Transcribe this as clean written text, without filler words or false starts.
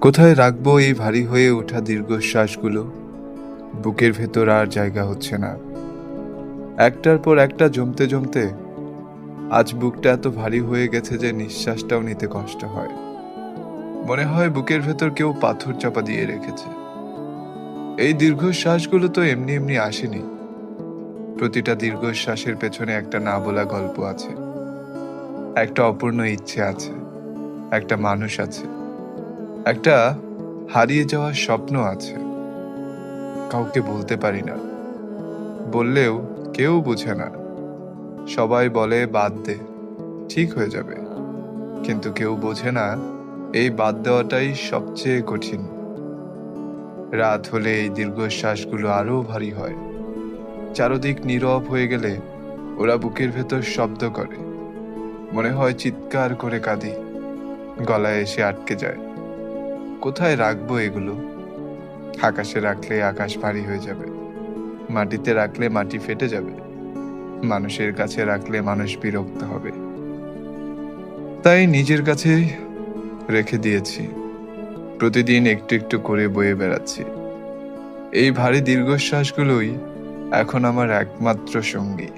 কোথায় রাখবো এই ভারী হয়ে ওঠা দীর্ঘশ্বাসগুলো? বুকের ভেতর আর জায়গা হচ্ছে না। একটার পর একটা জমতে জমতে আজ বুকটা এত ভারী হয়ে গেছে যে নিঃশ্বাসটাও নিতে কষ্ট হয়। মনে হয় বুকের ভেতর কেউ পাথর চাপা দিয়ে রেখেছে। এই দীর্ঘশ্বাসগুলো তো এমনি এমনি আসেনি। প্রতিটা দীর্ঘশ্বাসের পেছনে একটা না বলা গল্প আছে, একটা অপূর্ণ ইচ্ছে আছে, একটা মানুষ আছে, একটা হারিয়ে যাওয়ার স্বপ্ন আছে। কাউকে বলতে পারি না, বললেও কেউ বুঝে না। সবাই বলে বাদ দে, ঠিক হয়ে যাবে, কিন্তু কেউ বোঝে না এই বাদ দেওয়াটাই সবচেয়ে কঠিন। রাত হলে এই দীর্ঘশ্বাসগুলো আরো ভারী হয়। চারদিক নীরব হয়ে গেলে ওরা বুকের ভেতর শব্দ করে। মনে হয় চিৎকার করে কাঁদি, গলায় এসে আটকে যায়। কোথায় রাখবো এগুলো? আকাশে রাখলে আকাশ ভারী হয়ে যাবে, মাটিতে রাখলে মাটি ফেটে যাবে, মানুষের কাছে রাখলে মানুষ বিরক্ত হবে। তাই নিজের কাছেই রেখে দিয়েছি, প্রতিদিন একটু একটু করে বয়ে বেড়াচ্ছি। এই ভারী দীর্ঘশ্বাসগুলোই এখন আমার একমাত্র সঙ্গী।